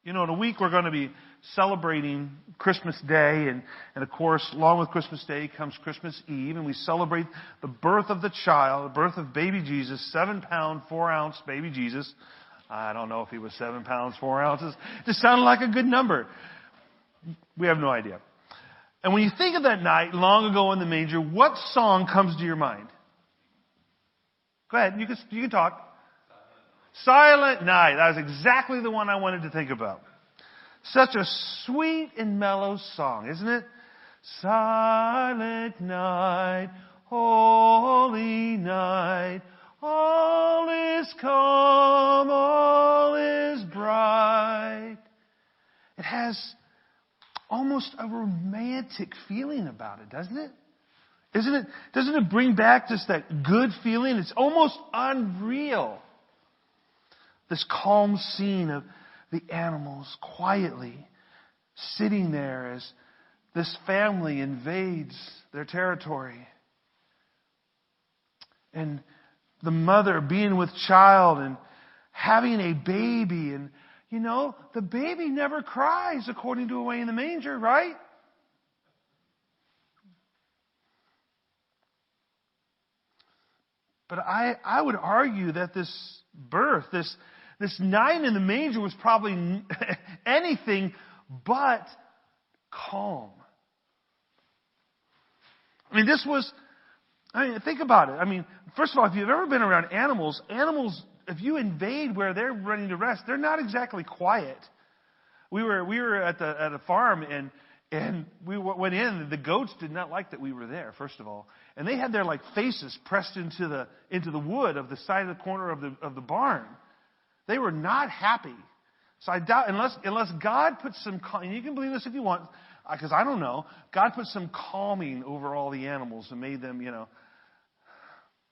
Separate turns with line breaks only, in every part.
In a week we're going to be celebrating Christmas Day, and of course, along with Christmas Day comes Christmas Eve, and we celebrate the birth of the child, the birth of baby Jesus, 7-pound, 4-ounce baby Jesus. I don't know if he was 7 pounds, 4 ounces. It just sounded like a good number. We have no idea. And when you think of that night long ago in the manger, what song comes to your mind? Go ahead, you can talk. Silent Night. That was exactly the one I wanted to think about. Such a sweet and mellow song, isn't it? Silent night, holy night, all is calm, all is bright. It has almost a romantic feeling about it, doesn't it? Isn't it? Doesn't it bring back just that good feeling? It's almost unreal. This calm scene of the animals quietly sitting there as this family invades their territory. And the mother being with child and having a baby. And, the baby never cries according to Away in the Manger, right? But I would argue that this birth, this night in the manger was probably anything but calm. Think about it. First of all, if you've ever been around animals, if you invade where they're running to rest, they're not exactly quiet. We were at a farm and we went in. The goats did not like that we were there, first of all, and they had their faces pressed into the wood of the side of the corner of the barn. They were not happy. So I doubt, unless God put some, and you can believe this if you want, because I don't know, God put some calming over all the animals and made them,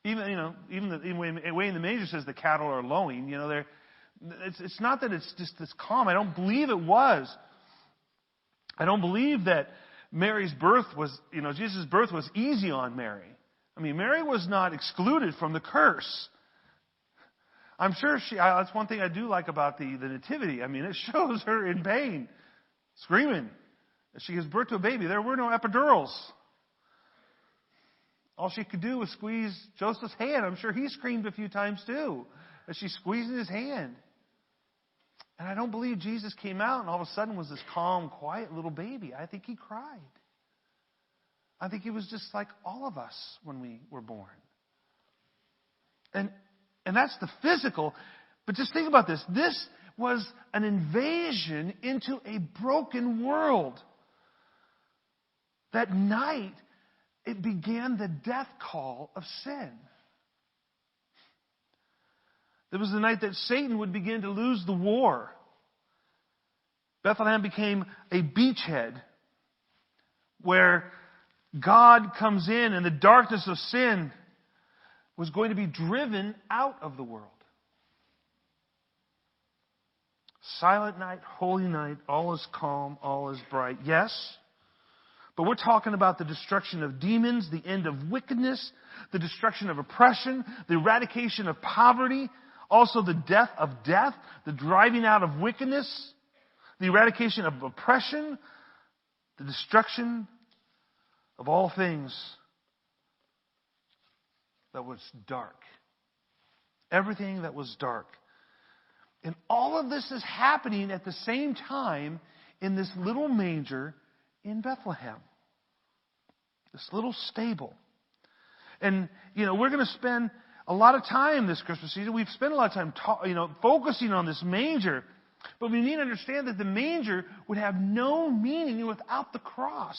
even the way in the manger says the cattle are lowing, it's not that it's just this calm. I don't believe it was. I don't believe that Mary's birth was, Jesus' birth was easy on Mary. Mary was not excluded from the curse. I'm sure that's one thing I do like about the nativity. It shows her in pain, screaming. She gives birth to a baby. There were no epidurals. All she could do was squeeze Joseph's hand. I'm sure he screamed a few times too, as she's squeezing his hand. And I don't believe Jesus came out and all of a sudden was this calm, quiet little baby. I think he cried. I think he was just like all of us when we were born. And that's the physical. But just think about this. This was an invasion into a broken world. That night, it began the death call of sin. It was the night that Satan would begin to lose the war. Bethlehem became a beachhead where God comes in and the darkness of sin was going to be driven out of the world. Silent night, holy night, all is calm, all is bright. Yes, but we're talking about the destruction of demons, the end of wickedness, the destruction of oppression, the eradication of poverty, also the death of death, the driving out of wickedness, the eradication of oppression, the destruction of all things that was dark. Everything that was dark. And all of this is happening at the same time in this little manger in Bethlehem. This little stable. And, we're going to spend a lot of time this Christmas season. We've spent a lot of time focusing on this manger. But we need to understand that the manger would have no meaning without the cross.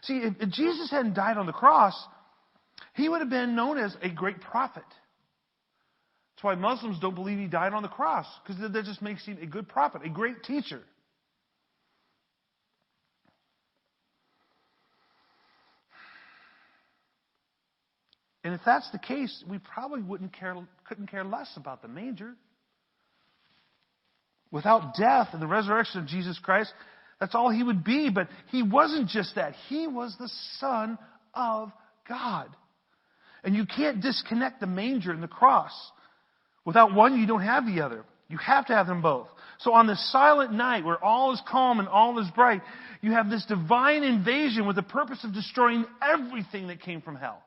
See, if Jesus hadn't died on the cross, he would have been known as a great prophet. That's why Muslims don't believe he died on the cross, because that just makes him a good prophet, a great teacher. And if that's the case, we probably couldn't care less about the manger. Without death and the resurrection of Jesus Christ, that's all he would be. But he wasn't just that. He was the Son of God. And you can't disconnect the manger and the cross. Without one, you don't have the other. You have to have them both. So on this silent night where all is calm and all is bright, you have this divine invasion with the purpose of destroying everything that came from hell.